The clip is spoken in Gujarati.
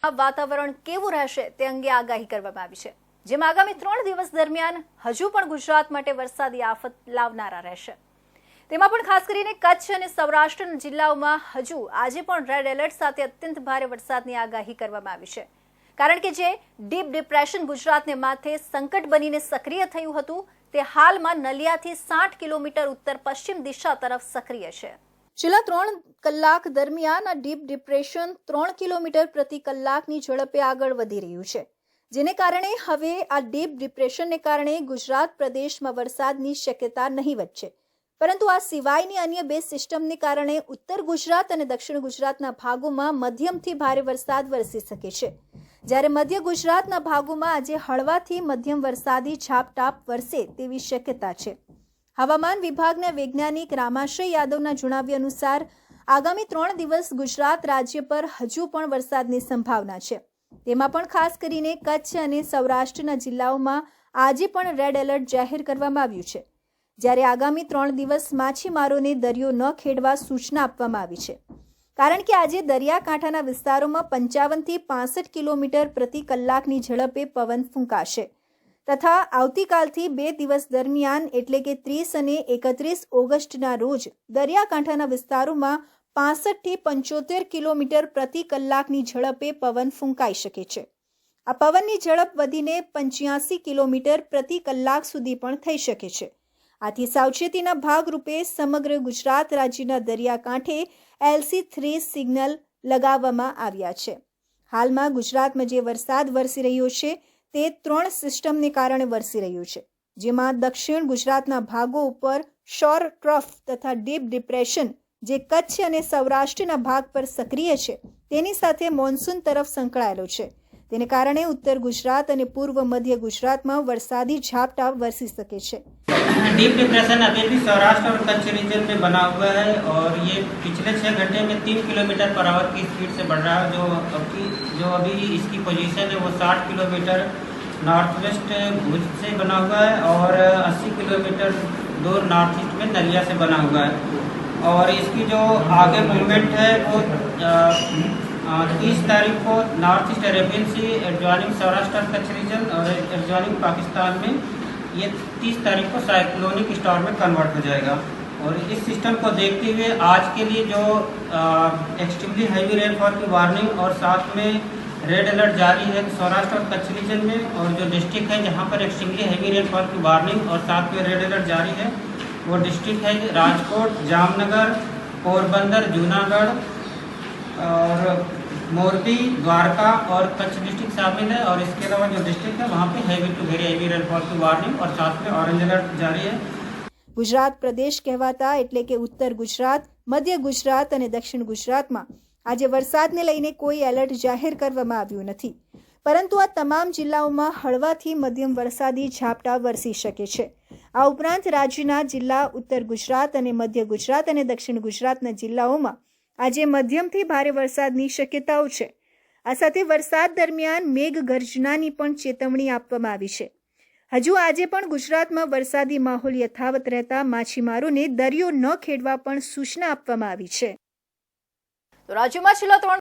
વાતાવરણ કેવું રહેશે તે અંગે આગાહી કરવામાં આવી છે, જેમાં આગામી 3 દિવસ દરમિયાન હજુ પણ ગુજરાત માટે વરસાદી આફત લાવનારા રહેશે। તેમાં પણ ખાસ કરીને કચ્છ અને સૌરાષ્ટ્રના જિલ્લાઓમાં હજુ આજે પણ રેડ એલર્ટ સાથે અત્યંત ભારે વરસાદની આગાહી કરવામાં આવી છે, કારણ કે જે ડીપ ડિપ્રેશન ગુજરાતને માથે સંકટ બનીને સક્રિય થયું હતું તે હાલમાં નલિયાથી 60 કિલોમીટર ઉત્તર પશ્ચિમ દિશા તરફ સક્રિય છે। છેલ્લા 3 કલાક દરમિયાન આ ડીપ ડિપ્રેશન 3 કિલોમીટર પ્રતિ કલાકની ઝડપે આગળ વધી રહ્યું છે, જેને કારણે હવે આ ડીપ ડિપ્રેશનને કારણે ગુજરાત પ્રદેશમાં વરસાદની શક્યતા નહીવત છે, પરંતુ આ સિવાયની અન્ય બે સિસ્ટમને કારણે ઉત્તર ગુજરાત અને દક્ષિણ ગુજરાતના ભાગોમાં મધ્યમથી ભારે વરસાદ વરસી શકે છે, જ્યારે મધ્ય ગુજરાતના ભાગોમાં આજે હળવાથી મધ્યમ વરસાદી છાપટાપ વરસે તેવી શક્યતા છે। હવામાન વિભાગના વૈજ્ઞાનિક રામાશ્રય યાદવના જણાવ્યા અનુસાર આગામી 3 દિવસ ગુજરાત રાજ્ય પર હજુ પણ વરસાદની સંભાવના છે। તેમાં પણ ખાસ કરીને કચ્છ અને સૌરાષ્ટ્રના જિલ્લાઓમાં આજે પણ રેડ એલર્ટ જાહેર કરવામાં આવ્યું છે, જ્યારે આગામી 3 દિવસ માછીમારોને દરિયો ન ખેડવા સૂચના આપવામાં આવી છે, કારણ કે આજે દરિયાકાંઠાના વિસ્તારોમાં 55 થી 65 કિલોમીટર પ્રતિ કલાકની ઝડપે પવન ફૂંકાશે તથા આવતીકાલથી 2 દિવસ દરમિયાન એટલે કે 30 અને 31 ઓગસ્ટના રોજ દરિયાકાંઠાના વિસ્તારોમાં 65 થી 75 કિલોમીટર પ્રતિ કલાકની ઝડપે પવન ફૂંકાઈ શકે છે। આ પવનની ઝડપ વધીને 85 કિલોમીટર પ્રતિ કલાક સુધી પણ થઈ શકે છે। આથી સાવચેતીના ભાગરૂપે સમગ્ર ગુજરાત રાજ્યના દરિયાકાંઠે LC3 સિગ્નલ લગાવવામાં આવ્યા છે। હાલમાં ગુજરાતમાં જે વરસાદ વરસી રહ્યો છે તે 3 સિસ્ટમને કારણે વરસી રહ્યું છે, જેમાં દક્ષિણ ગુજરાતના ભાગો ઉપર શોર ટ્રફ તથા ડીપ ડિપ્રેશન જે કચ્છ અને સૌરાષ્ટ્રના ભાગ પર સક્રિય છે તેની સાથે મોન્સૂન તરફ સંકળાયેલો છે, તેને કારણે ઉત્તર ગુજરાત અને પૂર્વ મધ્ય ગુજરાતમાં વરસાદી ઝાપટા વરસી શકે છે। डीप डिप्रेशन अभी भी सौराष्ट्र और कच्छ रीजन में बना हुआ है और ये पिछले 6 घंटे में 3 किलोमीटर पर आवर की स्पीड से बढ़ रहा है। जो अभी इसकी पोजीशन है वो 60 किलोमीटर नॉर्थ वेस्ट भुज से बना हुआ है और 80 किलोमीटर दूर नॉर्थ ईस्ट में नलिया से बना हुआ है और इसकी जो आगे मूवमेंट है वो 30 तारीख को नॉर्थ ईस्ट अरेबियन सी एडजॉइनिंग सौराष्ट्र कच्छ रीजन और एडजॉइनिंग पाकिस्तान में ये 30 तारीख को साइक्लोनिक स्टॉर्म में कन्वर्ट हो जाएगा और इस सिस्टम को देखते हुए आज के लिए जो एक्सट्रीमली हैवी रेनफॉल की वार्निंग और साथ में रेड अलर्ट जारी है सौराष्ट्र और कच्छ रीजन में और जो डिस्ट्रिक्ट है जहाँ पर एक्सट्रीमली हैवी रेनफॉल की वार्निंग और साथ में रेड अलर्ट जारी है वो डिस्ट्रिक्ट है राजकोट, जामनगर, पोरबंदर, जूनागढ़ और मोरबी, द्वारका और कच्छ डिस्ट्रिक्ट शामिल है और इसके अलावा जो डिस्ट्रिक्ट है वहाँ पे heavy to very heavy rainfall की वार्निंग और साथ में ऑरेंज अलर्ट जारी है। ગુજરાત પ્રદેશ કહેવાતા એટલે કે ઉત્તર ગુજરાત, મધ્ય ગુજરાત અને દક્ષિણ ગુજરાતમાં આજે વરસાદને લઈને કોઈ એલર્ટ જાહેર કરવામાં આવ્યું નથી, પરંતુ આ તમામ જિલ્લાઓમાં હળવાથી મધ્યમ વરસાદી ઝાપટા વરસી શકે છે। આ ઉપરાંત રાજ્યના જિલ્લા ઉત્તર ગુજરાત અને મધ્ય ગુજરાત અને દક્ષિણ ગુજરાતના જિલ્લાઓમાં આજે મધ્યમથી ભારે વરસાદની શક્યતાઓ છે। આ સાથે વરસાદ દરમિયાન મેઘગર્જનાની પણ ચેતવણી આપવામાં આવી છે। હજુ આજે પણ ગુજરાતમાં વરસાદી માહોલ યથાવત રહેતા માછીમારોને દરિયો ન ખેડવા પણ સૂચના આપવામાં આવી છે। તો રાજ્યમાં છેલ્લા 3